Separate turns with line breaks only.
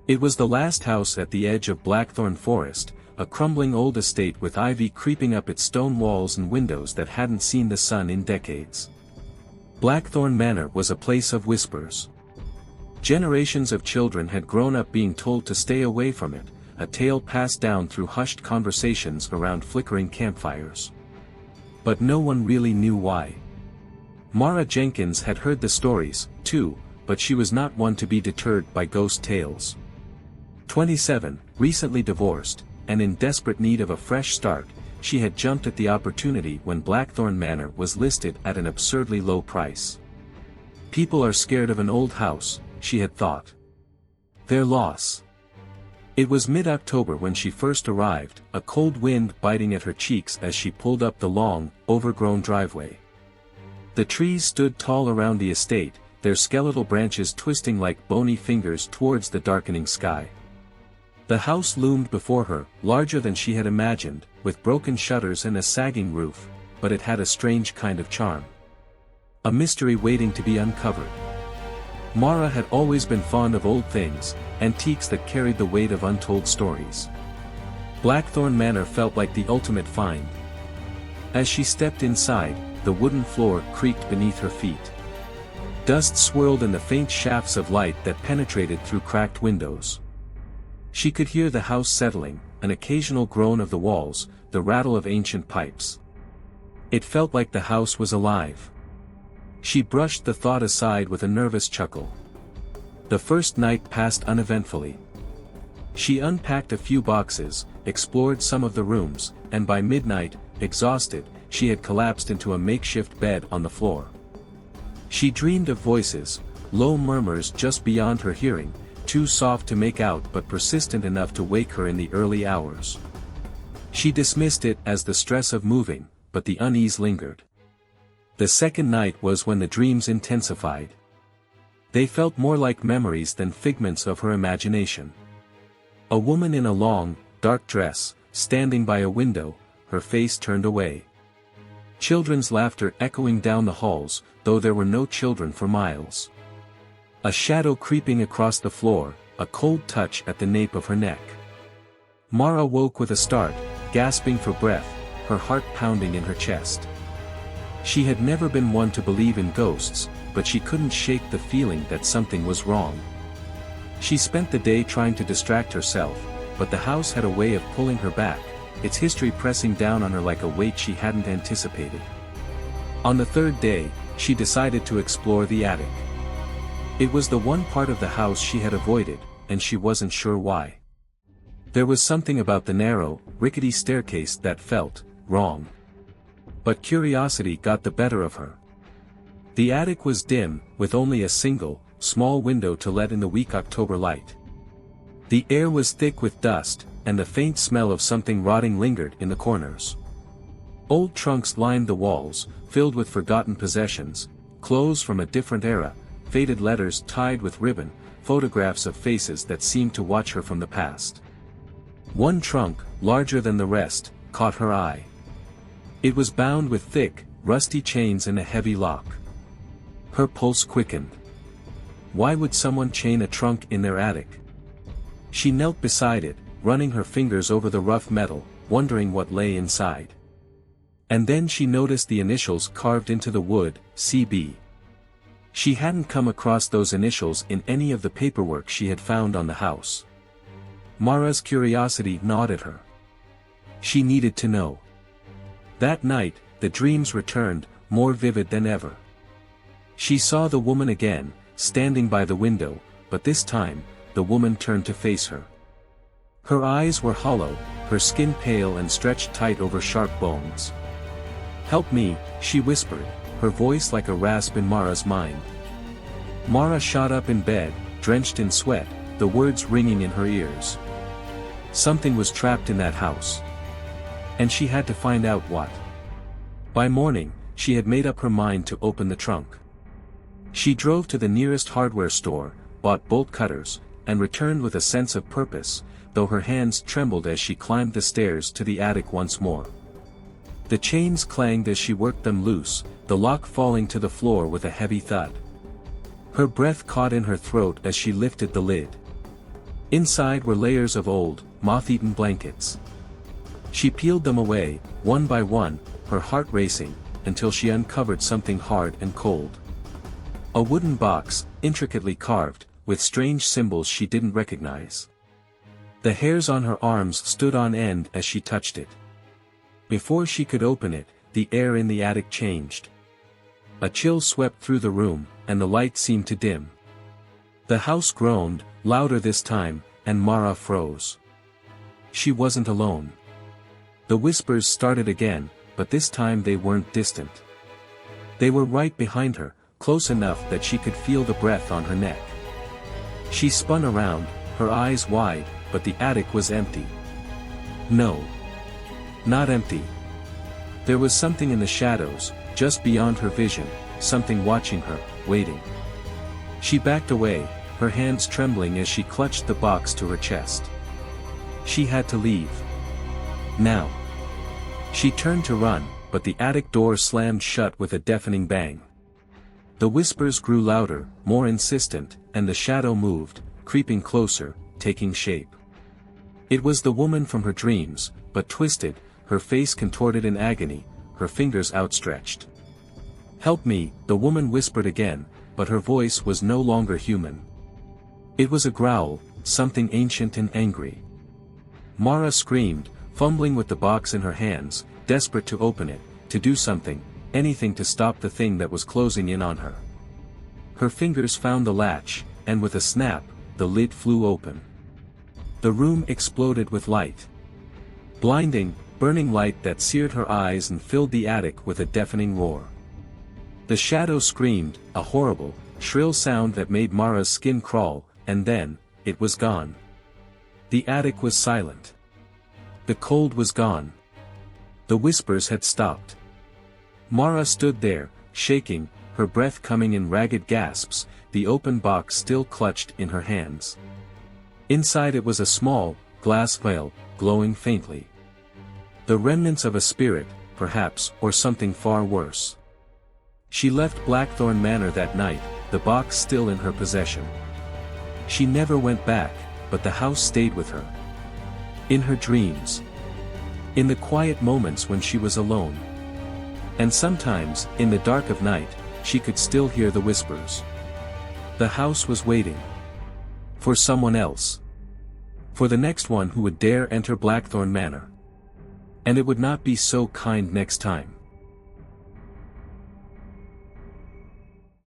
It was the last house at the edge of Blackthorn Forest, a crumbling old estate with ivy creeping up its stone walls and windows that hadn't seen the sun in decades. Blackthorn Manor was a place of whispers. Generations of children had grown up being told to stay away from it, a tale passed down through hushed conversations around flickering campfires. But no one really knew why. Mara Jenkins had heard the stories, too, but she was not one to be deterred by ghost tales. 27, recently divorced, and in desperate need of a fresh start, she had jumped at the opportunity when Blackthorn Manor was listed at an absurdly low price. People are scared of an old house, she had thought. Their loss. It was mid-October when she first arrived, a cold wind biting at her cheeks as she pulled up the long, overgrown driveway. The trees stood tall around the estate, their skeletal branches twisting like bony fingers towards the darkening sky. The house loomed before her, larger than she had imagined, with broken shutters and a sagging roof, but it had a strange kind of charm. A mystery waiting to be uncovered. Mara had always been fond of old things, antiques that carried the weight of untold stories. Blackthorn Manor felt like the ultimate find. As she stepped inside, the wooden floor creaked beneath her feet. Dust swirled in the faint shafts of light that penetrated through cracked windows. She could hear the house settling, an occasional groan of the walls, the rattle of ancient pipes. It felt like the house was alive. She brushed the thought aside with a nervous chuckle. The first night passed uneventfully. She unpacked a few boxes, explored some of the rooms, and by midnight, exhausted, she had collapsed into a makeshift bed on the floor. She dreamed of voices, low murmurs just beyond her hearing, too soft to make out but persistent enough to wake her in the early hours. She dismissed it as the stress of moving, but the unease lingered. The second night was when the dreams intensified. They felt more like memories than figments of her imagination. A woman in a long, dark dress, standing by a window, her face turned away. Children's laughter echoing down the halls, though there were no children for miles. A shadow creeping across the floor, a cold touch at the nape of her neck. Mara woke with a start, gasping for breath, her heart pounding in her chest. She had never been one to believe in ghosts, but she couldn't shake the feeling that something was wrong. She spent the day trying to distract herself, but the house had a way of pulling her back, its history pressing down on her like a weight she hadn't anticipated. On the third day, she decided to explore the attic. It was the one part of the house she had avoided, and she wasn't sure why. There was something about the narrow, rickety staircase that felt wrong. But curiosity got the better of her. The attic was dim, with only a single, small window to let in the weak October light. The air was thick with dust, and the faint smell of something rotting lingered in the corners. Old trunks lined the walls, filled with forgotten possessions, clothes from a different era, faded letters tied with ribbon, photographs of faces that seemed to watch her from the past. One trunk, larger than the rest, caught her eye. It was bound with thick, rusty chains and a heavy lock. Her pulse quickened. Why would someone chain a trunk in their attic? She knelt beside it, running her fingers over the rough metal, wondering what lay inside. And then she noticed the initials carved into the wood, CB. She hadn't come across those initials in any of the paperwork she had found on the house. Mara's curiosity gnawed at her. She needed to know. That night, the dreams returned, more vivid than ever. She saw the woman again, standing by the window, but this time, the woman turned to face her. Her eyes were hollow, her skin pale and stretched tight over sharp bones. "Help me," she whispered, her voice like a rasp in Mara's mind. Mara shot up in bed, drenched in sweat, the words ringing in her ears. Something was trapped in that house. And she had to find out what. By morning, she had made up her mind to open the trunk. She drove to the nearest hardware store, bought bolt cutters, and returned with a sense of purpose, though her hands trembled as she climbed the stairs to the attic once more. The chains clanged as she worked them loose, the lock falling to the floor with a heavy thud. Her breath caught in her throat as she lifted the lid. Inside were layers of old, moth-eaten blankets. She peeled them away, one by one, her heart racing, until she uncovered something hard and cold. A wooden box, intricately carved, with strange symbols she didn't recognize. The hairs on her arms stood on end as she touched it. Before she could open it, the air in the attic changed. A chill swept through the room, and the light seemed to dim. The house groaned, louder this time, and Mara froze. She wasn't alone. The whispers started again, but this time they weren't distant. They were right behind her, close enough that she could feel the breath on her neck. She spun around, her eyes wide, but the attic was empty. No. Not empty. There was something in the shadows, just beyond her vision, something watching her, waiting. She backed away, her hands trembling as she clutched the box to her chest. She had to leave. Now. She turned to run, but the attic door slammed shut with a deafening bang. The whispers grew louder, more insistent, and the shadow moved, creeping closer, taking shape. It was the woman from her dreams, but twisted, her face contorted in agony, her fingers outstretched. "Help me," the woman whispered again, but her voice was no longer human. It was a growl, something ancient and angry. Mara screamed, fumbling with the box in her hands, desperate to open it, to do something, anything to stop the thing that was closing in on her. Her fingers found the latch, and with a snap, the lid flew open. The room exploded with light. Blinding, burning light that seared her eyes and filled the attic with a deafening roar. The shadow screamed, a horrible, shrill sound that made Mara's skin crawl, and then, it was gone. The attic was silent. The cold was gone. The whispers had stopped. Mara stood there, shaking, her breath coming in ragged gasps, the open box still clutched in her hands. Inside it was a small, glass vial, glowing faintly. The remnants of a spirit, perhaps, or something far worse. She left Blackthorn Manor that night, the box still in her possession. She never went back, but the house stayed with her. In her dreams. In the quiet moments when she was alone. And sometimes, in the dark of night, she could still hear the whispers. The house was waiting. For someone else. For the next one who would dare enter Blackthorn Manor. And it would not be so kind next time.